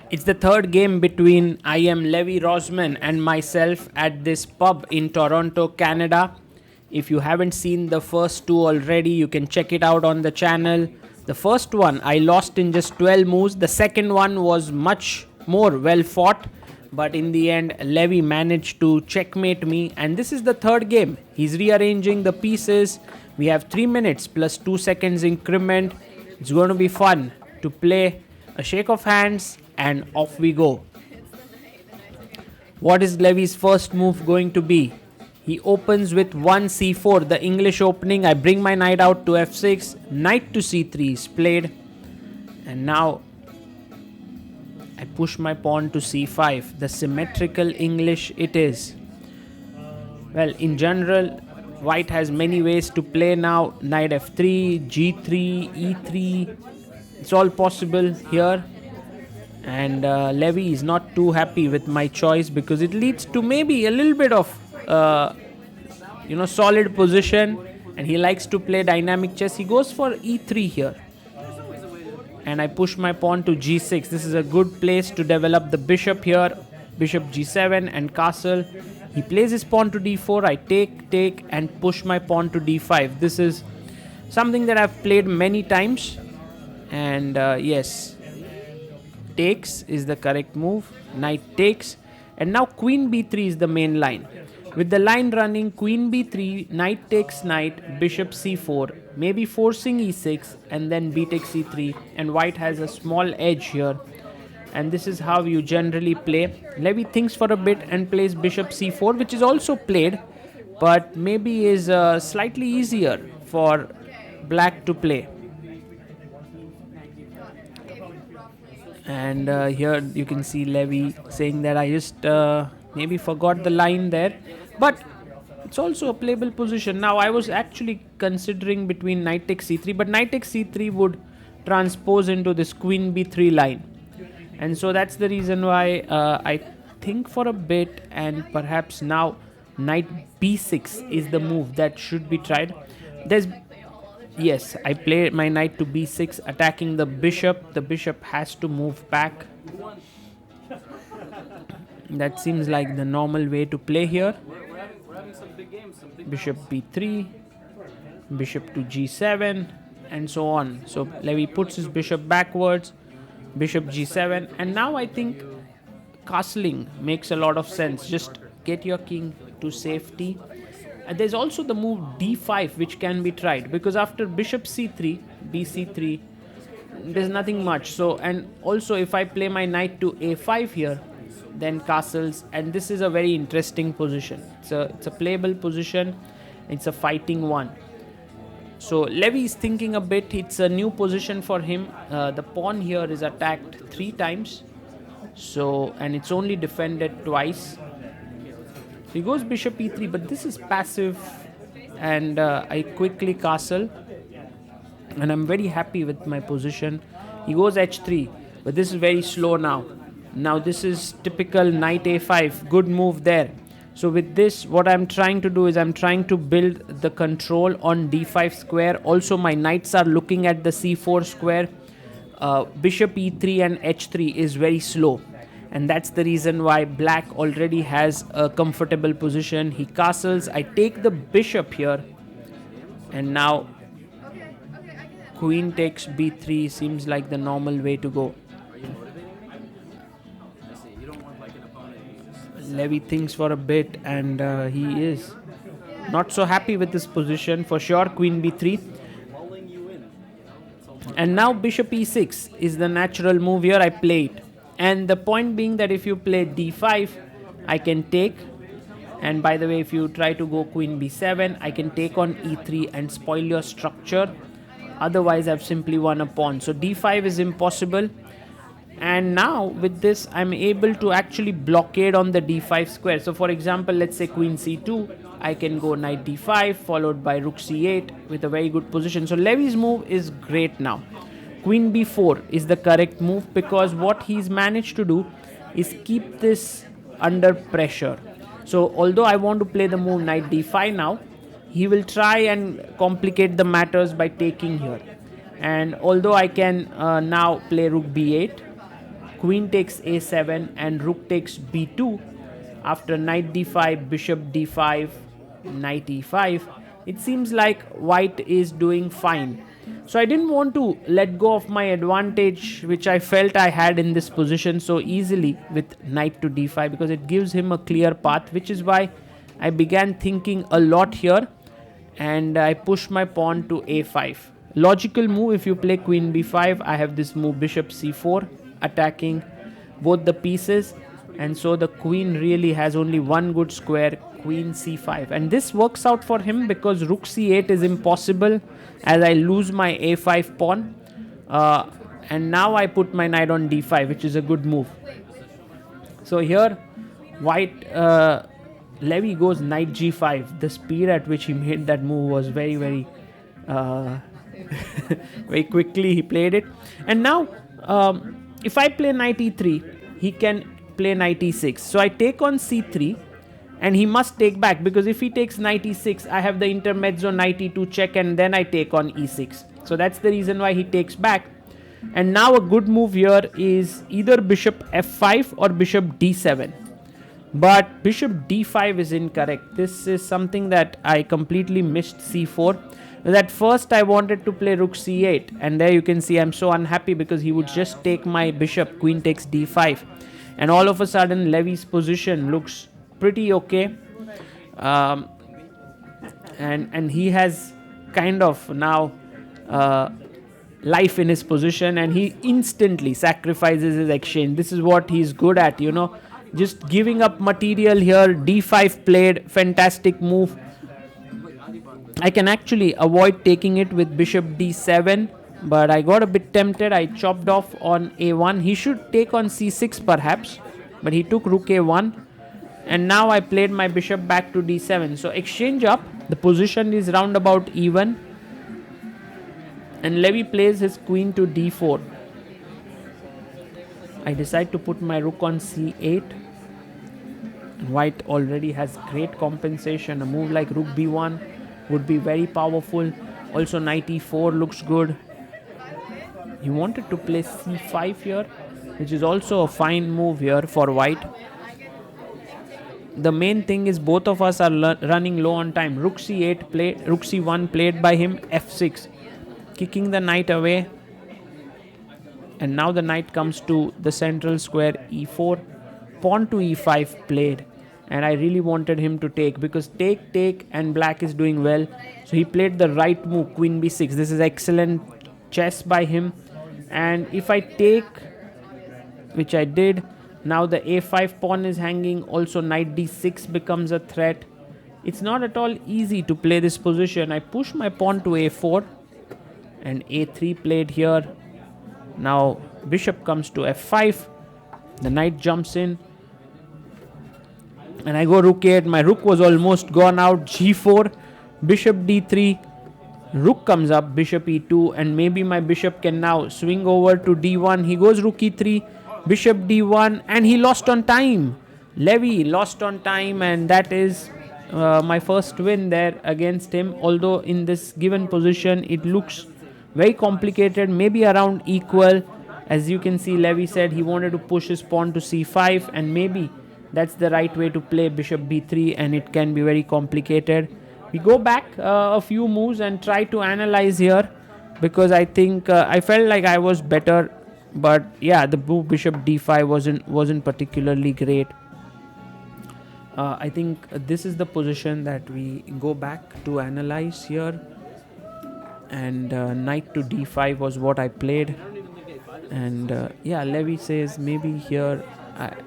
It's the third game between I am Levy Rozman and myself at this pub in Toronto, Canada. If you haven't seen the first two already, you can check it out on the channel. The first one I lost in just 12 moves. The second one was much more well fought, but in the end, Levy managed to checkmate me. And this is the third game. He's rearranging the pieces. We have 3 minutes plus 2 seconds increment. It's going to be fun to play a shake of hands, and off we go. What is Levy's first move going to be? He opens with 1 c4, the English opening. I bring my knight out to f6, knight to c3 is played, and now I push my pawn to c5, the symmetrical English it is. Well, in general, white has many ways to play now. Knight f3, g3, e3, it's all possible here. And Levy is not too happy with my choice because it leads to maybe a little bit of solid position, and he likes to play dynamic chess. He goes for e3 here, and I push my pawn to g6. This is a good place to develop the bishop here. Bishop g7 and castle. He plays his pawn to d4. I take and push my pawn to d5. This is something that I've played many times, and yes, takes is the correct move. Knight takes, and now queen b3 is the main line. With the line running queen b3, knight takes knight, bishop c4, maybe forcing e6, and then b takes c3, and white has a small edge here. And this is how you generally play. Levy thinks for a bit and plays bishop c4, which is also played, but maybe is slightly easier for black to play. And here you can see Levy saying that I just maybe forgot the line there, but it's also a playable position. Now I was actually considering between knight takes c3, but knight takes c3 would transpose into this queen b3 line, and so that's the reason why I think for a bit, and perhaps now knight b6 is the move that should be tried. Yes, I play my knight to b6, attacking the bishop. The bishop has to move back. That seems like the normal way to play here. Bishop b3, bishop to g7, and so on. So Levy puts his bishop backwards, bishop g7, and now I think castling makes a lot of sense. Just get your king to safety. There's also the move d5 which can be tried, because after bishop c3, bc3, there's nothing much. So, and also if I play my knight to a5 here, then castles, and this is a very interesting position. It's a playable position. It's a fighting one. So Levy is thinking a bit. It's a new position for him. The pawn here is attacked 3 times, so, and it's only defended twice. He goes bishop e3, but this is passive, and I quickly castle, and I'm very happy with my position. He goes h3, but this is very slow now. Now this is typical knight a5, good move there. So with this, what I'm trying to do is I'm trying to build the control on d5 square. Also my knights are looking at the c4 square. Bishop e3 and h3 is very slow, and that's the reason why black already has a comfortable position. He castles, I take the bishop here, and now queen takes b3 seems like the normal way to go. Levy thinks for a bit, and he is not so happy with this position for sure. Queen b3, and now bishop e6 is the natural move here. I play it. And the point being that if you play d5, I can take. And by the way, if you try to go queen b7, I can take on e3 and spoil your structure. Otherwise, I've simply won a pawn. So d5 is impossible. And now with this, I'm able to actually blockade on the d5 square. So for example, let's say queen c2, I can go knight d5 followed by rook c8 with a very good position. So Levy's move is great now. Queen b4 is the correct move, because what he's managed to do is keep this under pressure. So although I want to play the move knight d5 now, he will try and complicate the matters by taking here. And although I can now play rook b8, queen takes a7 and rook takes b2. After knight d5, bishop d5, knight e5, it seems like white is doing fine. So I didn't want to let go of my advantage which I felt I had in this position so easily with knight to d5, because it gives him a clear path, which is why I began thinking a lot here and I pushed my pawn to a5. Logical move. If you play queen b5, I have this move bishop c4 attacking both the pieces, and so the queen really has only one good square, queen c5, and this works out for him because rook c8 is impossible as I lose my a5 pawn, and now I put my knight on d5, which is a good move. So here white Levy goes knight g5. The speed at which he made that move was very very quickly he played it. And now if I play knight e3, he can play knight e6. So I take on c3 and he must take back, because if he takes knight e6, I have the intermezzo knight e2 check and then I take on e6. So that's the reason why he takes back. And now a good move here is either bishop f5 or bishop d7. But bishop d5 is incorrect. This is something that I completely missed. c4. At first I wanted to play rook c8, and there you can see I'm so unhappy because he would just take my bishop, queen takes d5, and all of a sudden Levy's position looks pretty okay, and he has kind of now life in his position, and he instantly sacrifices his exchange. This is what he's good at, you know, just giving up material here. d5 played, fantastic move. I can actually avoid taking it with bishop d7, but I got a bit tempted. I chopped off on a1. He should take on c6 perhaps, but he took rook a1, and now I played my bishop back to d7. So exchange up, the position is roundabout even, and Levy plays his queen to d4. I decide to put my rook on c8. White already has great compensation. A move like rook b1 would be very powerful. Also knight e4 looks good. He wanted to play c5 here, which is also a fine move here for white. The main thing is both of us are running low on time. Rook c8 played, rook c1 played by him, f6, kicking the knight away. And now the knight comes to the central square, e4. Pawn to e5 played, and I really wanted him to take, because take and black is doing well. So he played the right move, queen b6. This is excellent chess by him, and if I take, which I did, now the a5 pawn is hanging. Also knight d6 becomes a threat. It's not at all easy to play this position. I push my pawn to a4 and a3 played here. Now bishop comes to f5. The knight jumps in, and I go rook 8. My rook was almost gone out. g4, bishop d3, rook comes up, bishop e2, and maybe my bishop can now swing over to d1. He goes rook e3, bishop d1, and he lost on time. Levy lost on time, and that is my first win there against him. Although in this given position it looks very complicated, maybe around equal. As you can see, Levy said he wanted to push his pawn to c5, and maybe that's the right way to play bishop b3, and it can be very complicated. We go back a few moves and try to analyze here, because I think I felt like I was better, but yeah, the move bishop d5 wasn't particularly great. I think this is the position that we go back to analyze here, and knight to d5 was what I played. And yeah, Levy says maybe here,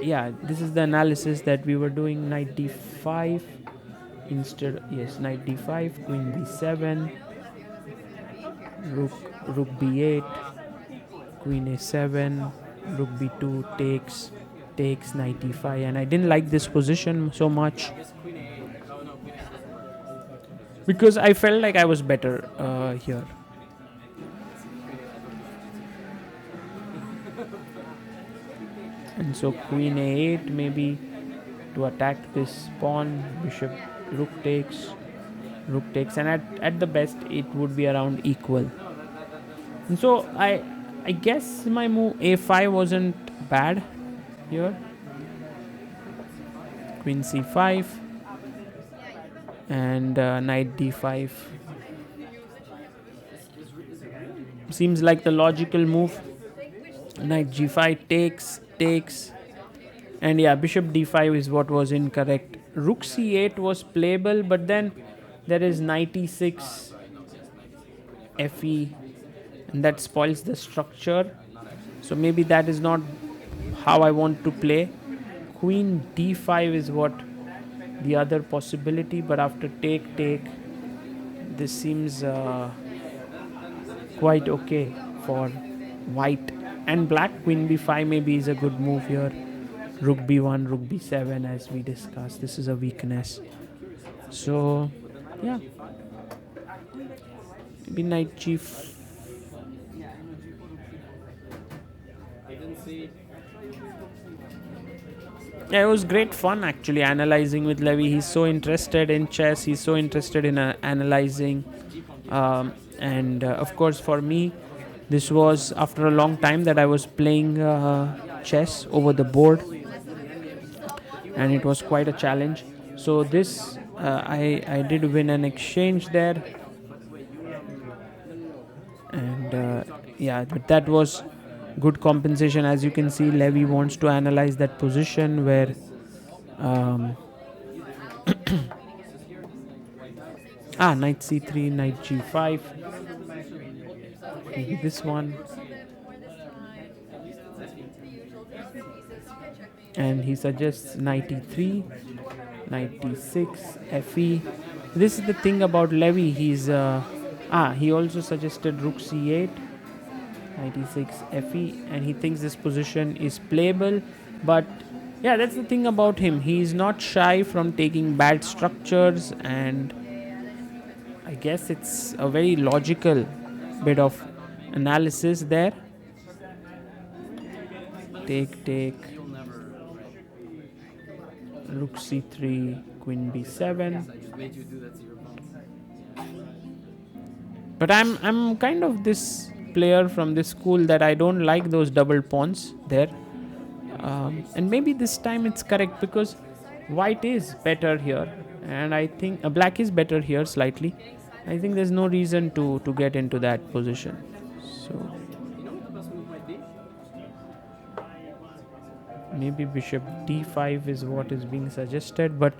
yeah, this is the analysis that we were doing. Knight d5 instead, yes, knight d5, queen b7, rook b8, queen a7, rook b2 takes knight e5, and I didn't like this position so much because I felt like I was better here. And so queen a8 maybe to attack this pawn, bishop, rook takes, and at the best it would be around equal. And so I guess my move a5 wasn't bad here. Queen c5 and knight d5. Seems like the logical move. Knight g5 takes, and yeah, bishop d5 is what was incorrect. Rook c8 was playable, but then there is knight e6 fe, and that spoils the structure. So maybe that is not how I want to play. Queen d5 is what the other possibility, but after take, this seems quite okay for white and black. Queen b5 maybe is a good move here. Rook b1, rook b7, as we discussed. This is a weakness. So yeah, maybe knight g5. Yeah, it was great fun actually analyzing with Levy. He's so interested in chess. He's so interested in analyzing. And of course, for me, this was after a long time that I was playing chess over the board. And it was quite a challenge. So this, I did win an exchange there. And yeah, but that was good compensation. As you can see, Levy wants to analyze that position where knight c3, knight g5, maybe this one, and he suggests knight e3, knight d6, fe. This is the thing about Levy. He's he also suggested rook c8, knight e6 fe, and he thinks this position is playable. But yeah, that's the thing about him. He is not shy from taking bad structures, and I guess it's a very logical bit of analysis there. Take, rook c3, queen b7. But I'm kind of this player from this school that I don't like those double pawns there. And maybe this time it's correct because white is better here, and I think black is better here slightly. I think there's no reason to get into that position. So maybe bishop d5 is what is being suggested, but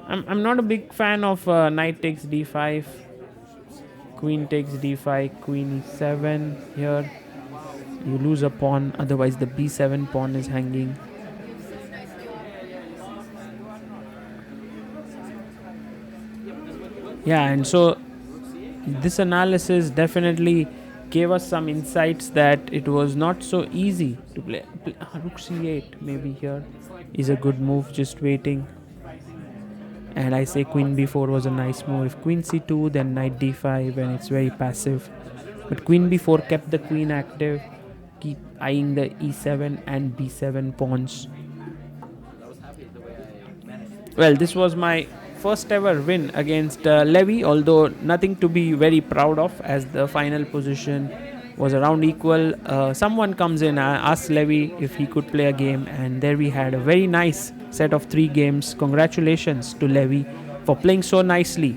I'm not a big fan of knight takes d5, queen takes d5, queen e7 here. You lose a pawn, otherwise the b7 pawn is hanging. Yeah, and so this analysis definitely gave us some insights that it was not so easy to play. Rook c8 maybe here is a good move, just waiting. And I say queen b4 was a nice move. If queen c2, then knight d5, and it's very passive. But queen b4 kept the queen active. Keep eyeing the e7 and b7 pawns. Well, this was my first ever win against Levy, although nothing to be very proud of, as the final position was around equal. Someone comes in, asks Levy if he could play a game, and there we had a very nice set of 3 games. Congratulations to Levy for playing so nicely.